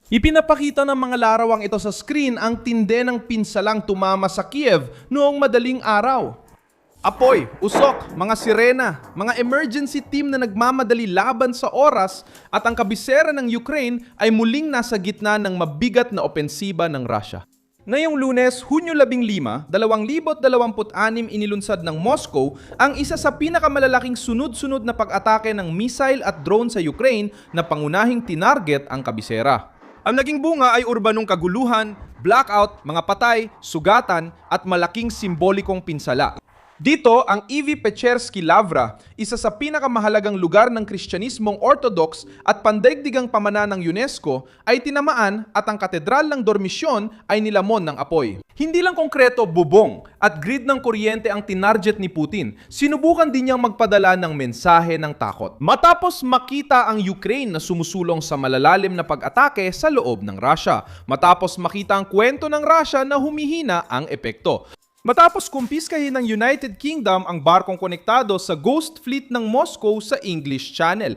Ipinapakita ng mga larawang ito sa screen ang tindi ng pinsalang tumama sa Kiev noong madaling araw. Apoy, usok, mga sirena, mga emergency team na nagmamadali laban sa oras at ang kabisera ng Ukraine ay muling nasa gitna ng mabigat na opensiba ng Russia. Ngayong Lunes, Hunyo 15, 2026 inilunsad ng Moscow ang isa sa pinakamalalaking sunod-sunod na pag-atake ng missile at drone sa Ukraine na pangunahing tinarget ang kabisera. Ang naging bunga ay urbanong kaguluhan, blackout, mga patay, sugatan at malaking simbolikong pinsala. Dito, ang E.V. Pechersky Lavra, isa sa pinakamahalagang lugar ng Kristyanismong Orthodox at pandaigdigang pamana ng UNESCO, ay tinamaan at ang katedral ng Dormisyon ay nilamon ng apoy. Hindi lang konkreto bubong at grid ng kuryente ang tinarget ni Putin, sinubukan din niyang magpadala ng mensahe ng takot. Matapos makita ang Ukraine na sumusulong sa malalalim na pag-atake sa loob ng Russia, matapos makita ang kwento ng Russia na humihina ang epekto. Matapos kumpiskahin ng United Kingdom ang barkong konektado sa Ghost Fleet ng Moscow sa English Channel.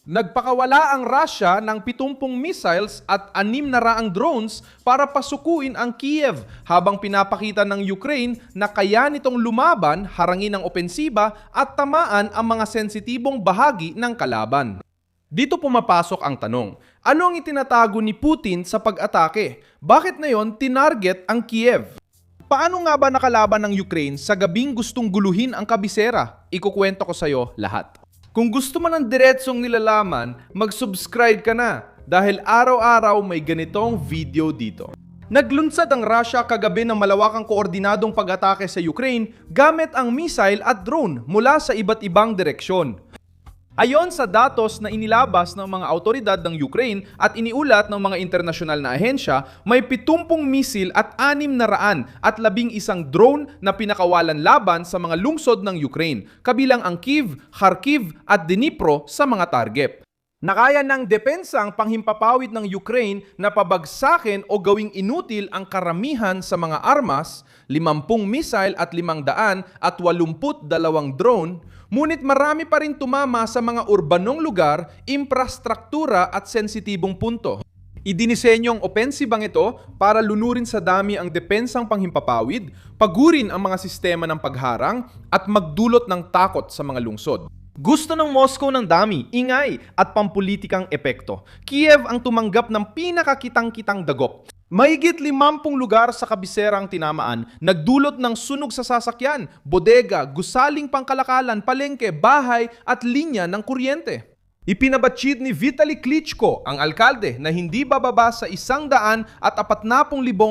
Nagpakawala ang Russia ng 70 missiles at 600 drones para pasukuin ang Kiev habang pinapakita ng Ukraine na kaya nitong lumaban, harangin ang opensiba at tamaan ang mga sensitibong bahagi ng kalaban. Dito pumapasok ang tanong, ano ang itinatago ni Putin sa pag-atake? Bakit na yon tinarget ang Kiev? Paano nga ba nakalaban ng Ukraine sa gabing gustong guluhin ang kabisera? Ikukwento ko sa'yo lahat. Kung gusto mo ng diretsong nilalaman, mag-subscribe ka na dahil araw-araw may ganitong video dito. Naglunsad ang Russia kagabi ng malawakang koordinadong pag-atake sa Ukraine gamit ang missile at drone mula sa iba't ibang direksyon. Ayon sa datos na inilabas ng mga autoridad ng Ukraine at iniulat ng mga internasyonal na ahensya, may 70 misil at 600 at 11 drone na pinakawalan laban sa mga lungsod ng Ukraine, kabilang ang Kyiv, Kharkiv at Dnipro sa mga target. Nakaya ng depensang panghimpapawid ng Ukraine na pabagsakin o gawing inutil ang karamihan sa mga armas, 50 missile at 500 at 82 drone, ngunit marami pa rin tumama sa mga urbanong lugar, infrastruktura at sensitibong punto. Idinisenyong opensibang ito para lunurin sa dami ang depensang panghimpapawid, pagurin ang mga sistema ng pagharang at magdulot ng takot sa mga lungsod. Gusto ng Moscow ng dami, ingay at pampulitikang epekto. Kiev ang tumanggap ng pinakakitang-kitang dagok. Mahigit 50 lugar sa kabisera ang tinamaan, nagdulot ng sunog sa sasakyan, bodega, gusaling pangkalakalan, palengke, bahay at linya ng kuryente. Ipinabatsid ni Vitaly Klitschko, ang alkalde, na hindi bababa sa 140,000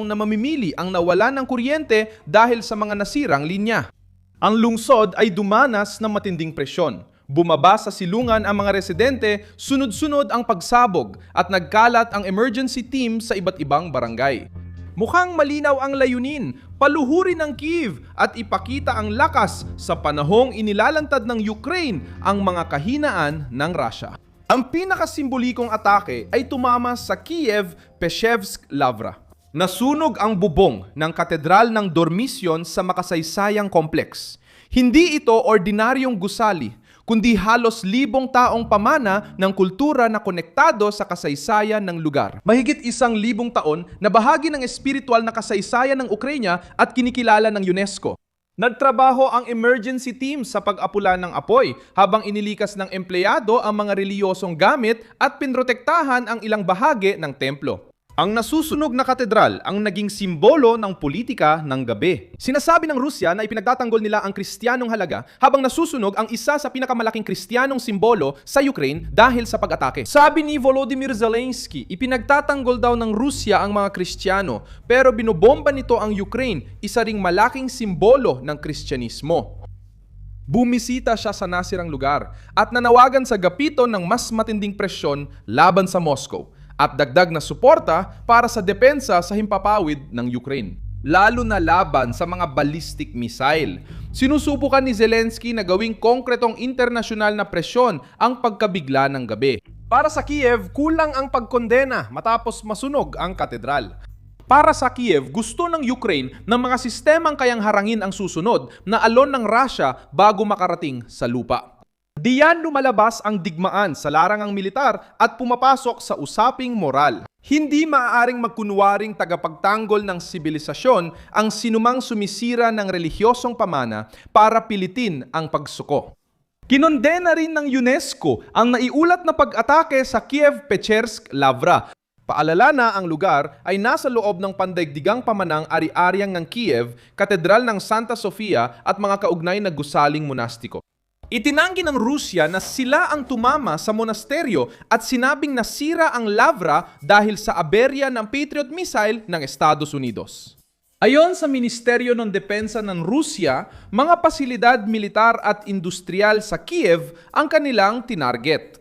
na mamimili ang nawalan ng kuryente dahil sa mga nasirang linya. Ang lungsod ay dumanas ng matinding presyon. Bumaba sa silungan ang mga residente, sunod-sunod ang pagsabog at nagkalat ang emergency team sa iba't ibang barangay. Mukhang malinaw ang layunin, paluhurin ang Kyiv at ipakita ang lakas sa panahong inilalantad ng Ukraine ang mga kahinaan ng Russia. Ang pinakasimbolikong atake ay tumama sa Kiev, Peshevsk, Lavra. Nasunog ang bubong ng katedral ng Dormisyon sa makasaysayang kompleks. Hindi ito ordinaryong gusali, kundi halos 1,000 taong pamana ng kultura na konektado sa kasaysayan ng lugar. Mahigit 1,000 taon na bahagi ng espiritual na kasaysayan ng Ukraine at kinikilala ng UNESCO. Nagtrabaho ang emergency team sa pag-apula ng apoy habang inilikas ng empleyado ang mga reliyosong gamit at pinrotektahan ang ilang bahagi ng templo. Ang nasusunog na katedral ang naging simbolo ng politika ng gabi. Sinasabi ng Rusya na ipinagtatanggol nila ang Kristiyanong halaga habang nasusunog ang isa sa pinakamalaking Kristiyanong simbolo sa Ukraine dahil sa pag-atake. Sabi ni Volodymyr Zelensky, ipinagtatanggol daw ng Rusya ang mga Kristiyano pero binobomba nito ang Ukraine, isa ring malaking simbolo ng Kristyanismo. Bumisita siya sa nasirang lugar at nanawagan sa gapito ng mas matinding presyon laban sa Moscow at dagdag na suporta para sa depensa sa himpapawid ng Ukraine, lalo na laban sa mga ballistic missile. Sinusubukan ni Zelensky na gawing konkretong internasyonal na presyon ang pagkabigla ng gabi. Para sa Kiev, kulang ang pagkondena matapos masunog ang katedral. Para sa Kiev, gusto ng Ukraine ng mga sistemang kayang harangin ang susunod na alon ng Russia bago makarating sa lupa. Diyan lumalabas ang digmaan sa larangang militar at pumapasok sa usaping moral. Hindi maaaring magkunwaring tagapagtanggol ng sibilisasyon ang sinumang sumisira ng relihiyosong pamana para pilitin ang pagsuko. Kinondena rin ng UNESCO ang naiulat na pag-atake sa Kiev-Pechersk, Lavra. Paalala na ang lugar ay nasa loob ng pandaigdigang pamanang ari-ariang ng Kiev, Katedral ng Santa Sofia at mga kaugnay na gusaling monastiko. Itinanggi ng Rusya na sila ang tumama sa monasteryo at sinabing nasira ang Lavra dahil sa aberya ng Patriot missile ng Estados Unidos. Ayon sa Ministeryo ng Depensa ng Rusya, mga pasilidad militar at industrial sa Kiev ang kanilang tinarget.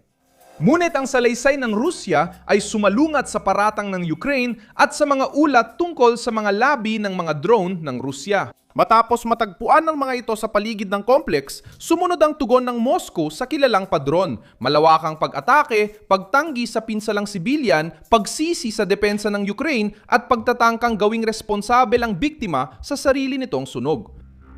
Ngunit ang salaysay ng Rusya ay sumalungat sa paratang ng Ukraine at sa mga ulat tungkol sa mga labi ng mga drone ng Rusya. Matapos matagpuan ng mga ito sa paligid ng complex, sumunod ang tugon ng Moscow sa kilalang padron, malawakang pag-atake, pagtanggi sa pinsalang sibilyan, pagsisi sa depensa ng Ukraine at pagtatangkang gawing responsable ang biktima sa sarili nitong sunog.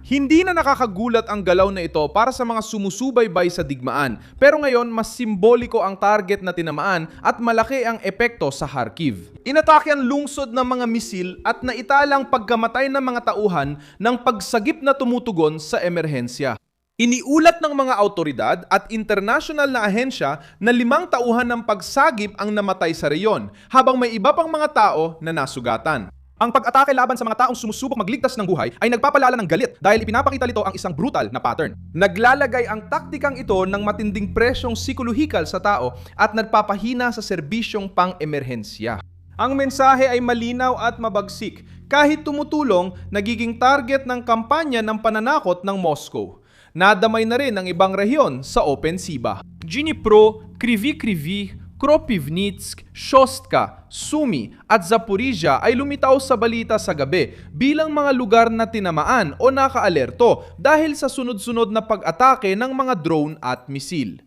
Hindi na nakakagulat ang galaw na ito para sa mga sumusubaybay sa digmaan, pero ngayon mas simboliko ang target na tinamaan at malaki ang epekto sa Kharkiv. Inatake ang lungsod ng mga misil at naitalang pagkamatay ng mga tauhan ng pagsagip na tumutugon sa emerhensya. Iniulat ng mga autoridad at international na ahensya na 5 tauhan ng pagsagip ang namatay sa reyon, habang may iba pang mga tao na nasugatan. Ang pag-atake laban sa mga taong sumusubok magligtas ng buhay ay nagpapalala ng galit dahil ipinapakita nito ang isang brutal na pattern. Naglalagay ang taktikang ito ng matinding presyong psikolohikal sa tao at nagpapahina sa serbisyong pang-emerhensya. Ang mensahe ay malinaw at mabagsik. Kahit tumutulong, nagiging target ng kampanya ng pananakot ng Moscow. Nadamay na rin ang ibang rehiyon sa opensiba. Dnipro, Kryvyi, Kropivnitsk, Shostka, Sumy at Zaporizhia ay lumitaw sa balita sa gabi bilang mga lugar na tinamaan o nakaalerto dahil sa sunod-sunod na pag-atake ng mga drone at misil.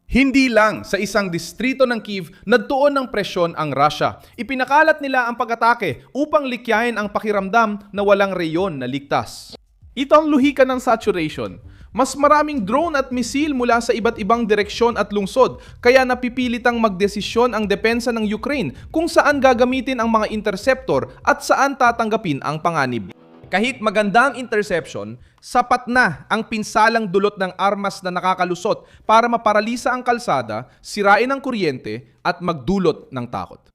Hindi lang sa isang distrito ng Kyiv nagtuon ng presyon ang Russia. Ipinakalat nila ang pag-atake upang likyain ang pakiramdam na walang reyon na ligtas. Ito ang luhika ng saturation. Mas maraming drone at misil mula sa iba't ibang direksyon at lungsod, kaya napipilitang magdesisyon ang depensa ng Ukraine kung saan gagamitin ang mga interceptor at saan tatanggapin ang panganib. Kahit maganda ang interception, sapat na ang pinsalang dulot ng armas na nakakalusot para maparalisa ang kalsada, sirain ang kuryente at magdulot ng takot.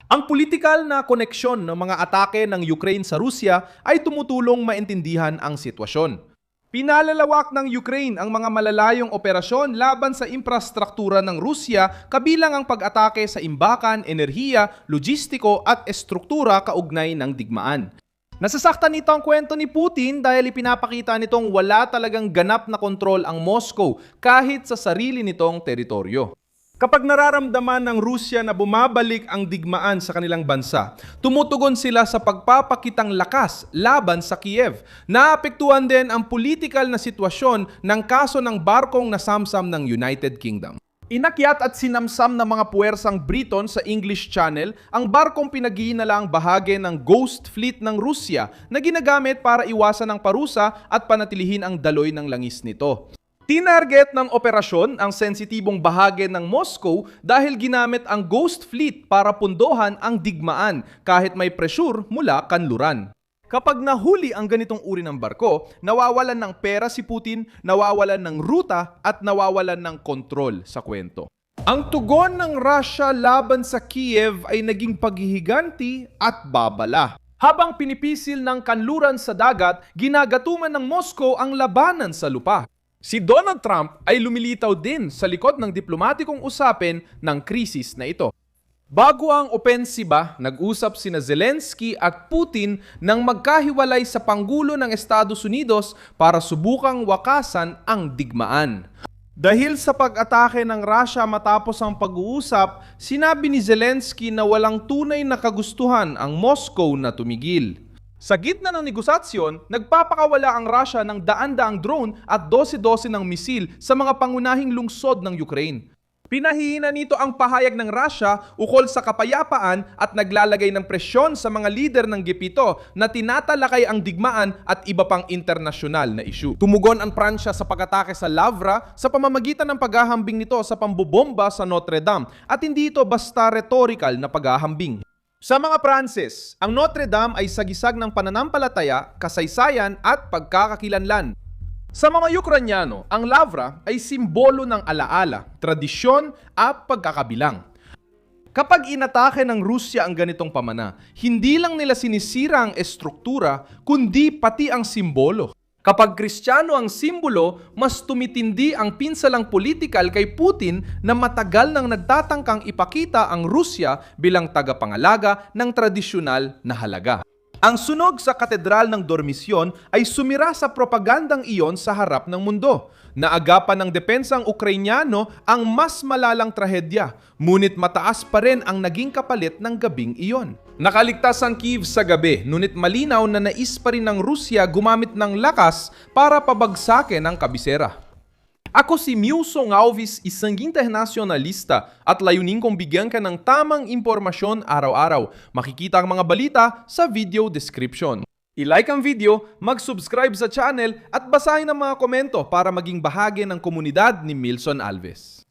Ang politikal na koneksyon ng mga atake ng Ukraine sa Rusya ay tumutulong maintindihan ang sitwasyon. Pinalalawak ng Ukraine ang mga malalayong operasyon laban sa infrastruktura ng Rusya kabilang ang pag-atake sa imbakan, enerhiya, logistiko at estruktura kaugnay ng digmaan. Nasasaktan nito ang kwento ni Putin dahil ipinapakita nitong wala talagang ganap na kontrol ang Moscow kahit sa sarili nitong teritoryo. Kapag nararamdaman ng Rusya na bumabalik ang digmaan sa kanilang bansa, tumutugon sila sa pagpapakitang lakas laban sa Kiev. Naapektuhan din ang politikal na sitwasyon ng kaso ng barkong nasamsam ng United Kingdom. Inakyat at sinamsam ng mga puwersang Briton sa English Channel ang barkong pinag-iinalaang bahagi ng Ghost Fleet ng Rusya na ginagamit para iwasan ang parusa at panatilihin ang daloy ng langis nito. Tinarget ng operasyon ang sensitibong bahagi ng Moscow dahil ginamit ang Ghost Fleet para pundohan ang digmaan kahit may pressure mula kanluran. Kapag nahuli ang ganitong uri ng barko, nawawalan ng pera si Putin, nawawalan ng ruta at nawawalan ng kontrol sa kwento. Ang tugon ng Russia laban sa Kiev ay naging paghihiganti at babala. Habang pinipisil ng kanluran sa dagat, ginagatuman ng Moscow ang labanan sa lupa. Si Donald Trump ay lumilitaw din sa likod ng diplomatikong usapin ng krisis na ito. Bago ang opensiba, nag-usap sina Zelensky at Putin nang magkahiwalay sa Panggulo ng Estados Unidos para subukang wakasan ang digmaan. Dahil sa pag-atake ng Russia matapos ang pag-uusap, sinabi ni Zelensky na walang tunay na kagustuhan ang Moscow na tumigil. Sa gitna ng negosasyon, nagpapakawala ang Russia ng daan-daang drone at 12-12 ng misil sa mga pangunahing lungsod ng Ukraine. Pinahihina nito ang pahayag ng Russia ukol sa kapayapaan at naglalagay ng presyon sa mga lider ng G7 na tinatalakay ang digmaan at iba pang internasyonal na issue. Tumugon ang Pransya sa pag-atake sa Lavra sa pamamagitan ng paghahambing nito sa pambobomba sa Notre Dame at hindi ito basta rhetorical na paghahambing. Sa mga Pranses, ang Notre Dame ay sagisag ng pananampalataya, kasaysayan at pagkakakilanlan. Sa mga Ukranyano, ang Lavra ay simbolo ng alaala, tradisyon at pagkakabilang. Kapag inatake ng Rusya ang ganitong pamana, hindi lang nila sinisira ang estruktura, kundi pati ang simbolo. Kapag Kristiyano ang simbolo, mas tumitindi ang pinsalang politikal kay Putin na matagal nang nagtatangkang ipakita ang Rusya bilang tagapangalaga ng tradisyonal na halaga. Ang sunog sa Katedral ng Dormisyon ay sumira sa propagandang iyon sa harap ng mundo. Naagapan ng depensang Ukrainyano ang mas malalang trahedya, ngunit mataas pa rin ang naging kapalit ng gabing iyon. Nakaligtas ang Kyiv sa gabi, ngunit malinaw na nais pa rin ng Rusya gumamit ng lakas para pabagsakin ang kabisera. Ako si Milson Alves, isang internasyonalista at layunin kong bigyan ka ng tamang impormasyon araw-araw. Makikita ang mga balita sa video description. I-like ang video, mag-subscribe sa channel at basahin ang mga komento para maging bahagi ng komunidad ni Milson Alves.